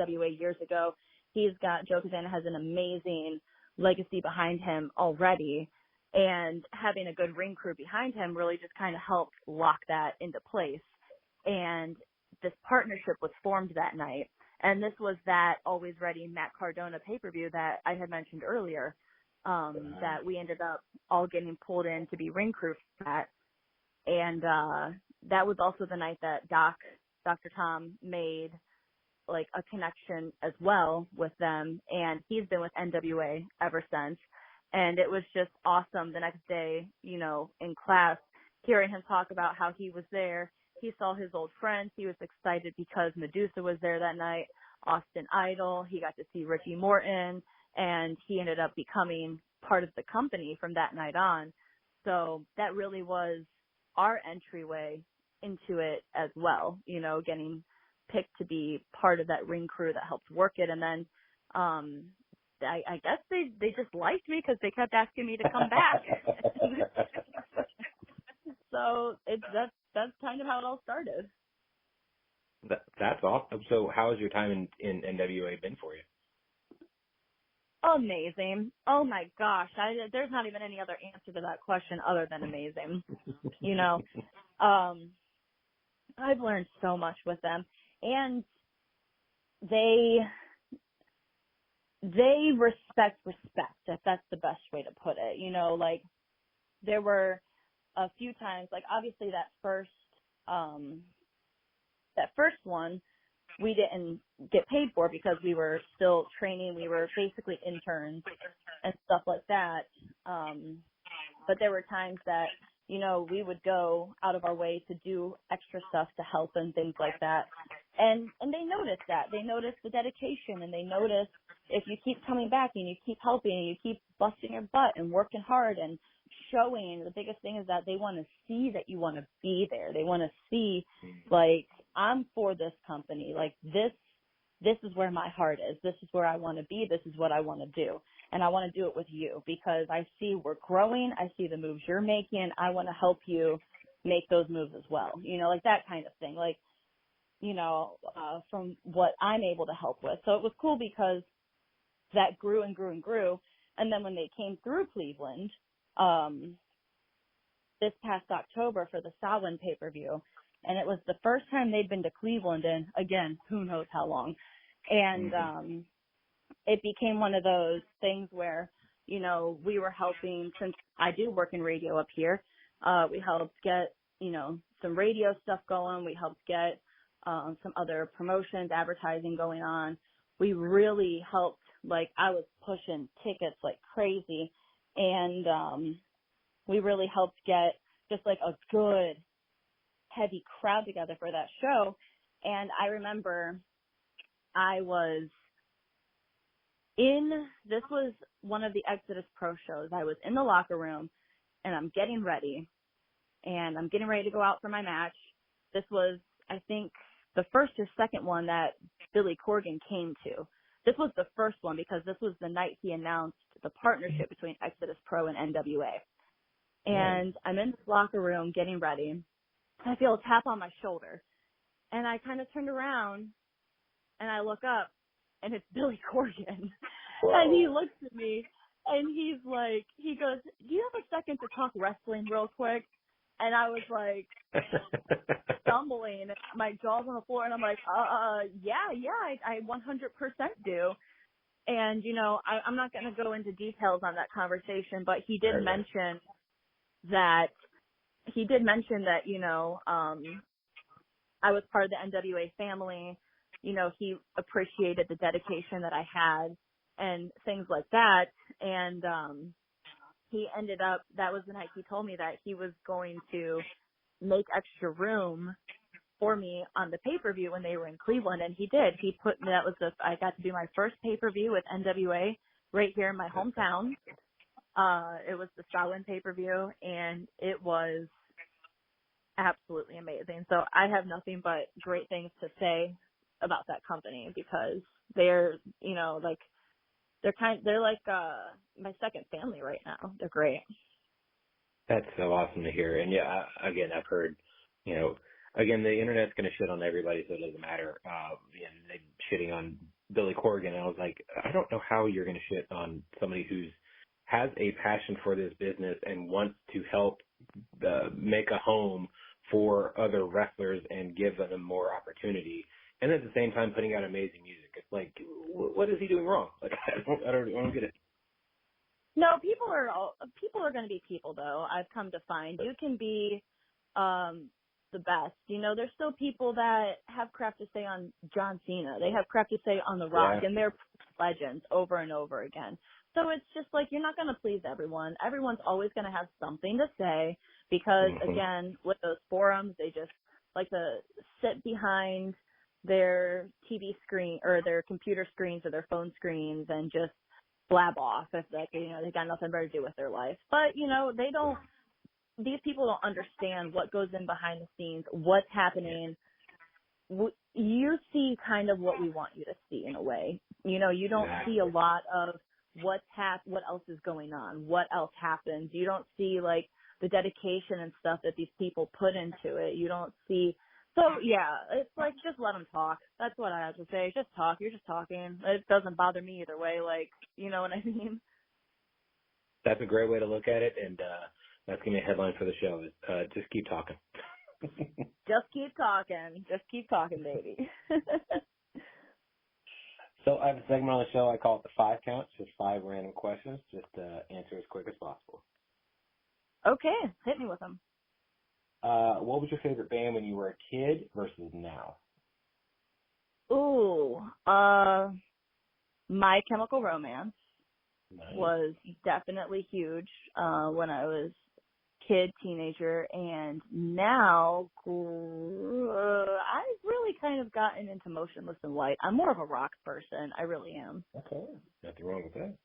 NSWA years ago. Joe Kazana has an amazing legacy behind him already, and having a good ring crew behind him really just kind of helped lock that into place. And this partnership was formed that night. And this was that Always Ready Matt Cardona pay-per-view that I had mentioned earlier, that we ended up all getting pulled in to be ring crew for that. And that was also the night that Dr. Tom made like a connection as well with them, and he's been with NWA ever since. And it was just awesome the next day, in class, hearing him talk about how he was there. He saw his old friends. He was excited because Medusa was there that night, Austin Idol. He got to see Ricky Morton, and he ended up becoming part of the company from that night on. So that really was our entryway into it as well, getting picked to be part of that ring crew that helped work it. And then I guess they just liked me because they kept asking me to come back. So that's kind of how it all started. That's awesome. So how has your time in NWA been for you? Amazing. Oh my gosh. There's not even any other answer to that question other than amazing. I've learned so much with them, and they respect, if that's the best way to put it. There were a few times, obviously that first one we didn't get paid for because we were still training. We were basically interns and stuff like that. But there were times that, we would go out of our way to do extra stuff to help and things like that. And they noticed that. They noticed the dedication, and they noticed if you keep coming back and you keep helping and you keep busting your butt and working hard and showing, the biggest thing is that they want to see that you want to be there. They want to see, I'm for this company. This is where my heart is. This is where I want to be. This is what I want to do. And I want to do it with you because I see we're growing. I see the moves you're making. I want to help you make those moves as well. That kind of thing. From what I'm able to help with. So it was cool because that grew and grew and grew. And then when they came through Cleveland, this past October for the Samhain pay-per-view, and it was the first time they'd been to Cleveland in, again, who knows how long. And it became one of those things where, we were helping, since I do work in radio up here, we helped get, some radio stuff going. We helped get some other promotions, advertising going on. We really helped, I was pushing tickets like crazy. And we really helped get just a good, heavy crowd together for that show. And I remember this was one of the Exodus Pro shows. I was in the locker room and I'm getting ready to go out for my match. This was, I think, the first or second one that Billy Corgan came to. This was the first one because this was the night he announced the partnership between Exodus Pro and NWA. And I'm in this locker room getting ready. I feel a tap on my shoulder. And I kind of turned around and I look up and it's Billy Corgan. Whoa. And he looks at me and he goes, do you have a second to talk wrestling real quick? And I was stumbling, my jaw's on the floor, and I'm I 100% do. And, I'm not going to go into details on that conversation, but he did mention that, I was part of the NWA family. He appreciated the dedication that I had and things like that. And, he ended up, that was the night he told me that he was going to make extra room for me on the pay-per-view when they were in Cleveland, and he did. I got to do my first pay-per-view with NWA right here in my hometown. It was the Samhain pay-per-view, and it was absolutely amazing. So I have nothing but great things to say about that company because they're, they're like my second family right now. They're great. That's so awesome to hear. And yeah, again, I've heard, again, the internet's going to shit on everybody, so it doesn't matter. They're shitting on Billy Corgan, and I was like, I don't know how you're going to shit on somebody who's has a passion for this business and wants to help make a home for other wrestlers and give them more opportunity, and at the same time putting out amazing music. It's like, what is he doing wrong? Like, I don't get it. No, people are going to be people, though. I've come to find you can be the best. You know, there's still people that have crap to say on John Cena. They have crap to say on The Rock, and they're legends over and over again. So it's just like you're not going to please everyone. Everyone's always going to have something to say because, again, with those forums, they just like to sit behind their TV screen or their computer screens or their phone screens and just blab off if like, you know, they got nothing better to do with their life. But, you know, these people don't understand what goes in behind the scenes, what's happening. You see kind of what we want you to see in a way. You know, you don't see a lot of what else is going on, what else happens. You don't see like the dedication and stuff that these people put into it. You don't see. So yeah, it's like just let them talk. That's what I have to say. Just talk. You're just talking. It doesn't bother me either way. Like, you know what I mean? That's a great way to look at it, and that's gonna be a headline for the show. Is just keep talking. Just keep talking. Just keep talking, baby. So I have a segment on the show. I call it the 5 count. Just 5 random questions. Just answer as quick as possible. Okay, hit me with them. What was your favorite band when you were a kid versus now? Ooh, My Chemical Romance was definitely huge when I was kid, teenager, and now I've really kind of gotten into Motionless in White. I'm more of a rock person. I really am. Okay, nothing wrong with that.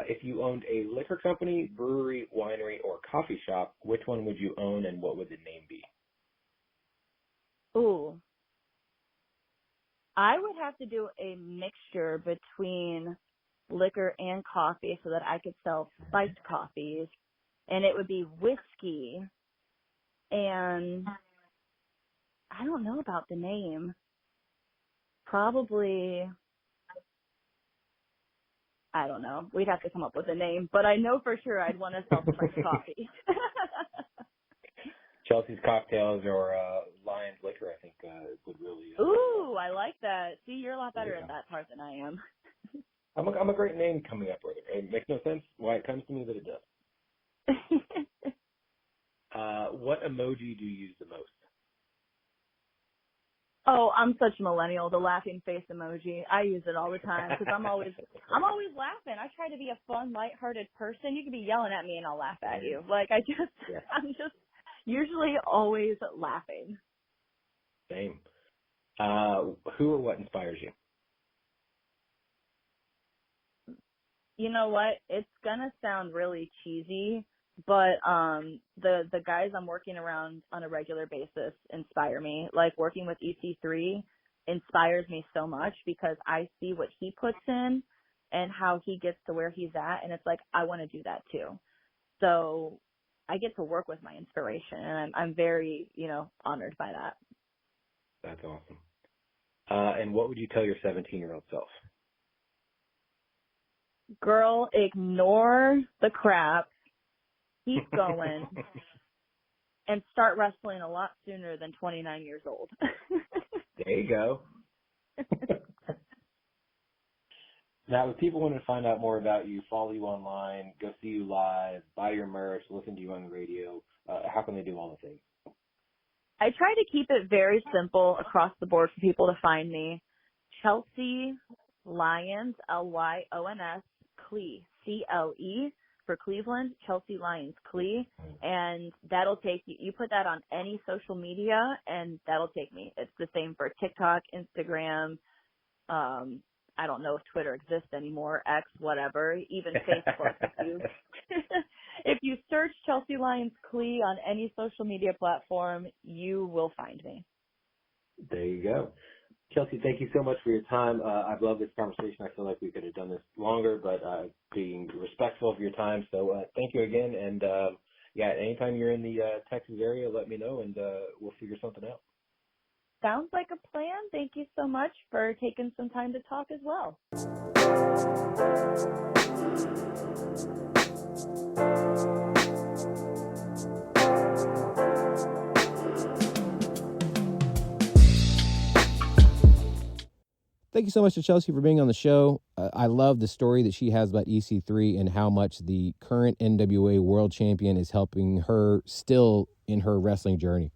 If you owned a liquor company, brewery, winery, or coffee shop, which one would you own and what would the name be? Ooh. I would have to do a mixture between liquor and coffee so that I could sell spiced coffees. And it would be whiskey. And I don't know about the name. Probably, I don't know. We'd have to come up with a name. But I know for sure I'd want to sell spiced coffee. Chelsea's Cocktails or Lion's Liquor, I think, would really. Ooh, I like that. See, you're a lot better at that part than I am. I'm a great name coming up with it. It makes no sense why it comes to me, but it does. What emoji do you use the most? Oh, I'm such a millennial. The laughing face emoji. I use it all the time because I'm always laughing. I try to be a fun, lighthearted person. You could be yelling at me and I'll laugh at you. Like I'm just usually always laughing. Same. Who or what inspires you? You know what? It's gonna sound really cheesy, but the guys I'm working around on a regular basis inspire me. Like working with EC3 inspires me so much because I see what he puts in and how he gets to where he's at, and it's like I want to do that too. So I get to work with my inspiration, and I'm very, you know, honored by that. That's awesome. And what would you tell your 17-year-old self? Girl, ignore the crap. Keep going. And start wrestling a lot sooner than 29 years old. There you go. Now, if people want to find out more about you, follow you online, go see you live, buy your merch, listen to you on the radio, how can they do all the things? I try to keep it very simple across the board for people to find me. Chelsea Lyons, Lyons, Clee, CLE for Cleveland, Chelsea Lyons, Clee, and that'll take you. You put that on any social media, and that'll take me. It's the same for TikTok, Instagram. I don't know if Twitter exists anymore, X, whatever, even Facebook. If you search Chelsea Lyons Clee on any social media platform, you will find me. There you go. Chelsea, thank you so much for your time. I've loved this conversation. I feel like we could have done this longer, but being respectful of your time. So thank you again. And, anytime you're in the Texas area, let me know, and we'll figure something out. sounds like a plan. Thank you so much for taking some time to talk as well. Thank you so much to Chelsea for being on the show. I love the story that she has about EC3 and how much the current NWA world champion is helping her still in her wrestling journey.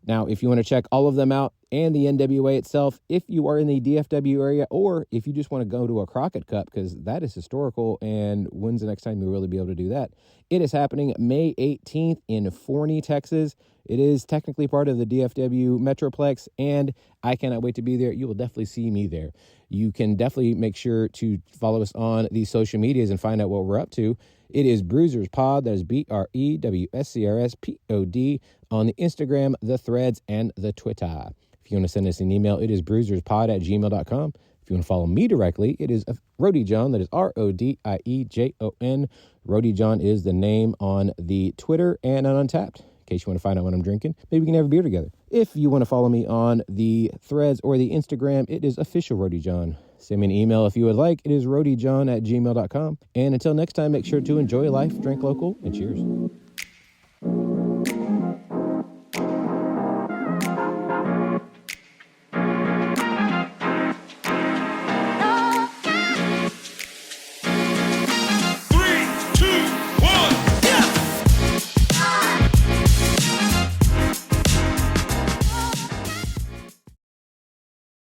Now, if you want to check all of them out and the NWA itself, if you are in the DFW area, or if you just want to go to a Crockett Cup, because that is historical, and when's the next time you'll really be able to do that? It is happening May 18th in Forney, Texas. It is technically part of the DFW Metroplex, and I cannot wait to be there. You will definitely see me there. You can definitely make sure to follow us on the social medias and find out what we're up to. It is Brewsers Pod. That is BREWSCRSPOD on the Instagram, the Threads, and the Twitter. If you want to send us an email, it is brewserspod@gmail.com. If you want to follow me directly, it is Rody John. That is RODIEJON. Rody John is the name on the Twitter and on Untapped. In case you want to find out what I'm drinking, maybe we can have a beer together. If you want to follow me on the Threads or the Instagram, it is official Rody John. Send me an email if you would like. It is rodyjohn@gmail.com. And until next time, make sure to enjoy life, drink local, and cheers.